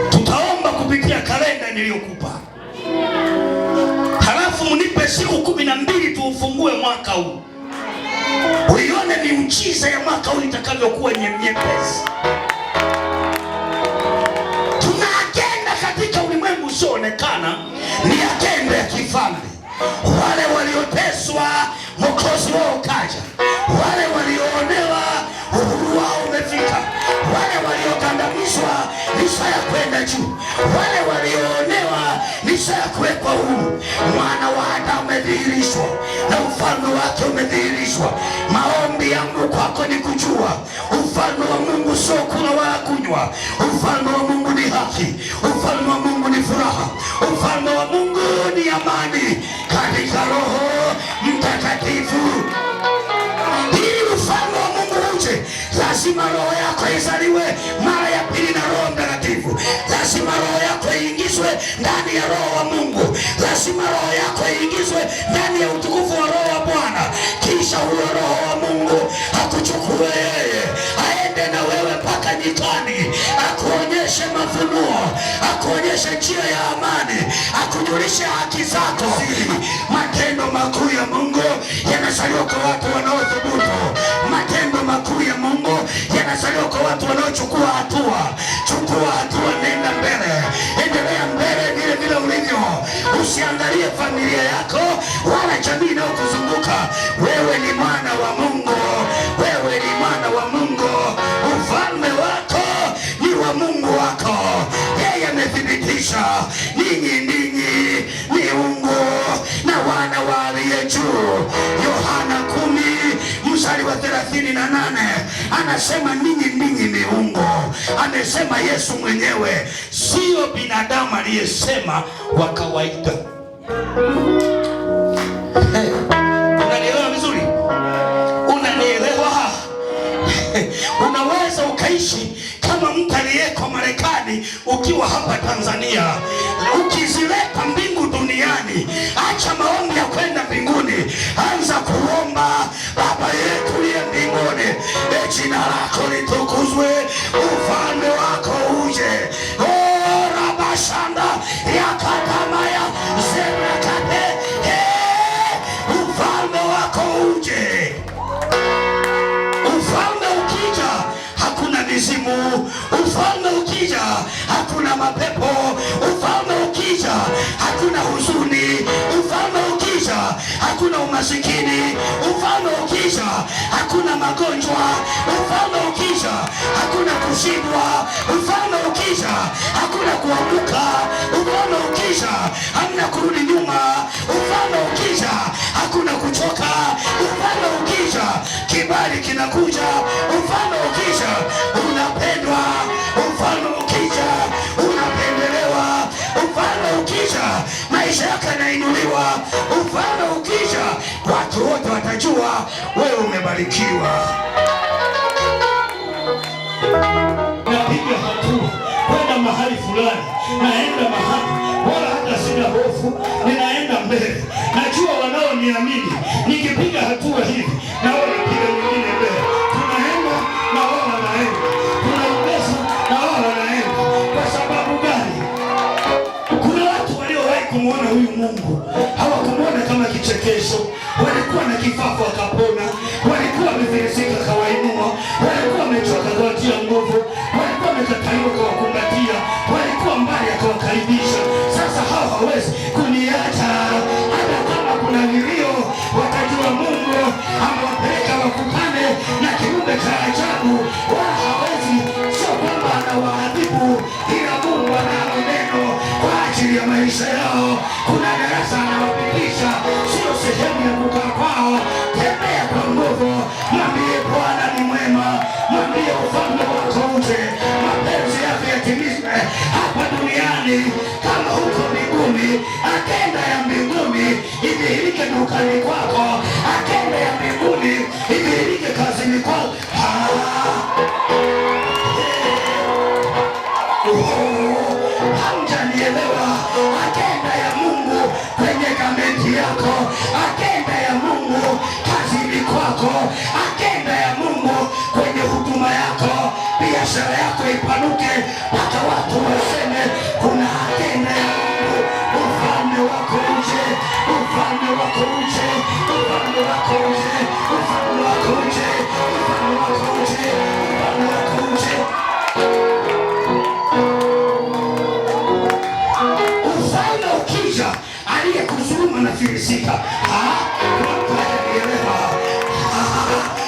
Tutaomba kupitia kalenda niliyokupa. Halafu mnipe siku 12 tuufungue mwaka huu. Uione miujiza ya mwaka huu itakavyokuwa nyepesi. Tuna agenda katika ulimwengu usioonekana, ni agenda ya kifalme. Wale walioteswa Mwokozi wao kaja, wale walioonewa uhuru wao umefika, wale waliokandamizwa ni saa ya kwenda juu, wale walioonewa ni saa ya kuwekwa huru. Mwana wa Adamu umedhihirishwa na ufalme wake umedhihirishwa. Maombi yangu kwako ni kujua ufalme wa Mungu sio kula wala kunywa. Ufalme wa Mungu ni haki, ufalme wa Mungu ni furaha, ufalme wa Mungu ni amani katika Roho Mtakatifu. Ili ufalme wa Mungu uje, lazima roho yako izaliwe mara ya pili na Roho Mtakatifu. Lazima roho yako iingizwe ndani ya Roho wa Mungu. Lazima roho yako iingizwe ndani ya utukufu wa Roho wa Bwana. Kisha huyo Roho wa Mungu akuchukue yeye, aende na wewe mpaka nyikani, akuonyeshe mafunuo, akuonyeshe njia ya amani, akujulishe haki zako. Matendo makuu ya Mungu yanazaliwa kwa watu wanaothubutu. Matendo makuu ya Mungu yanazaliwa kwa watu wanaochukua hatua. Chukua hatua, nenda mbele, endelea mbele vile vile ulivyo. Usiangalie familia yako wala jamii inayokuzunguka. Wewe ni mwana wa Mungu, wewe ni mwana wa Mungu. Ufalme wako ni wa Mungu wako. Yeye amethibitisha ninyi miungu na wana wa aliye juu. Yohana 10:38 anasema ninyi miungu. Amesema Yesu mwenyewe, sio binadamu aliyesema wa kawaida. Unanielewa vizuri? Unanielewa? Unaweza ukaishi kama mtu aliyeko Marekani ukiwa hapa Tanzania. Ukizileta mbingu duniani, acha maombi ya kwenda mbinguni, anza kuomba. Baba yetu uliye mbinguni, jina lako litukuzwe, ufalme wako uje. Rabashanda yakatamaya zerakate, ufalme wako uje. Ufalme ukija hakuna mizimu. Ufalme ukija hakuna mapepo. Ufalme ukija hakuna huzuni. Ufalme ukija hakuna umasikini. Ufalme ukija hakuna magonjwa. Ufalme ukija hakuna kushindwa. Ufalme ukija hakuna kuanguka. Ufalme ukija hamna kurudi nyuma. Ufalme ukija hakuna kuchoka. Ufalme ukija kibali kinakuja. Ufalme ukija unapendwa. Ufalme ukija unapendelewa. Ufalme ukija maisha yako yanainuliwa. Ufalme ukija watu wote watajua wewe umebarikiwa. Napiga hatua kwenda mahali fulani, naenda mahali wala hata sina hofu, ninaenda mbele. Najua wanaoniamini nikipiga hatua hivi na wao napiga nyingine mbele. Tunaenda na wao wanaenda, tunaongeza na wao wanaenda. Kwa sababu gani? Kuna watu waliowahi kumuona huyu Mungu hawakumuona kama kichekesho. Walikuwa na kifafa wakapona, walikuwa wamefilisika kawainua, walikuwa wamechoka kawatia nguvu, walikuwa wamekataliwa kawakumbatia, walikuwa mbali akawakaribisha. Sasa hao hawezi kuniacha. Hata kama kuna vilio, watajua Mungu amewapeleka wakutane na kiumbe cha ajabu. Wala hawezi, sio kwamba anawaadhibu, ila Mungu analo neno kwa ajili ya maisha yao. Kuna darasa anawapitisha, sio sehemu ya kukaa kwao. Tembea kwa nguvu, mwambie Bwana ni mwema, mwambie ufalme wako uje, mapenzi yako yatimizwe hapa duniani kama huko mbinguni. Agenda ya mbinguni idhihirike dukani kwako. Agenda ya mbinguni idhihirike kazini kwako. Hamjanielewa. Agenda ya Mungu kwenye kamenti yako, agenda ya Mungu kazini kwako, agenda ya Mungu kwenye huduma yako, biashara biashara yako ipanuke, mpaka watu waseme kuna agenda ya Mungu. Ufalme wako uje, ufalme wako uje, ufalme wako uje, ufalme wako uje, ufalme wako uje, ufalme wako uje. Ufalme ukija, aliyekuzuluma na filisika.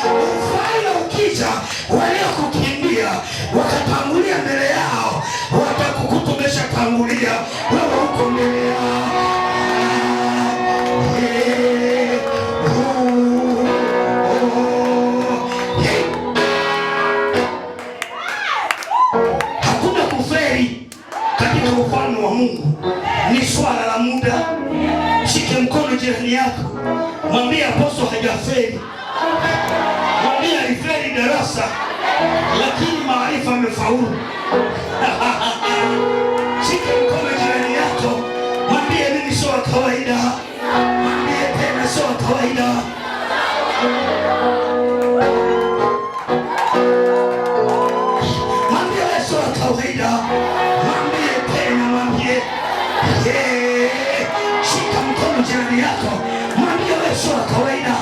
Ufalme ukija, waliokukimbia wakatangulia mbele yao, watakukutumesha tangulia, wewe uko mbele yao. Hakuna kuferi katika ufalme wa Mungu, ni swala la muda. Shike mkono jirani yako, mwambie apostol hajaferi. Mwambie aliferi darasa, lakini maarifa amefaulu. Shike mkono jirani yako, mwambie mimi sio kawaida. Mwambie tena sio kawaida. Mwambie sio kawaida. Mwambie tena, mwambie. Shika mkono jirani yako, mwambie wewe sio kawaida.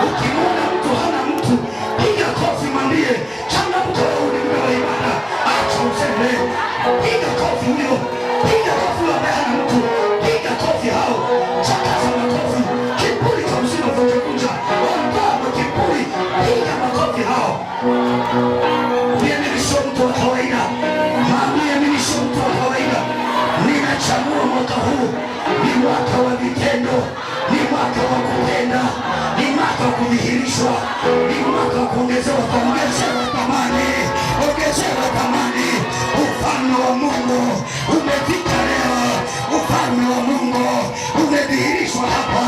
Ukimwona mtu hana mtu, piga kofi, mwambie changamka, wewe ni wa ibada. Acha useme, piga kofi huyo, piga kofi huyo ambaye hana mtu, piga kofi hao, chakaza makofi, kiburi cha mzima vunja, ondoa kiburi, piga makofi hao. Mimi sio mtu wa kawaida, mwambie mimi sio mtu wa kawaida. Ninachagua mwaka huu ni mwaka wa vitendo, ni mwaka wa kupenda, ni mwaka wa kudhihirishwa, ni mwaka wa kuongezewa thamani, ongezewa thamani. Ufalme wa Mungu umefika leo, ufalme wa Mungu umedhihirishwa hapa.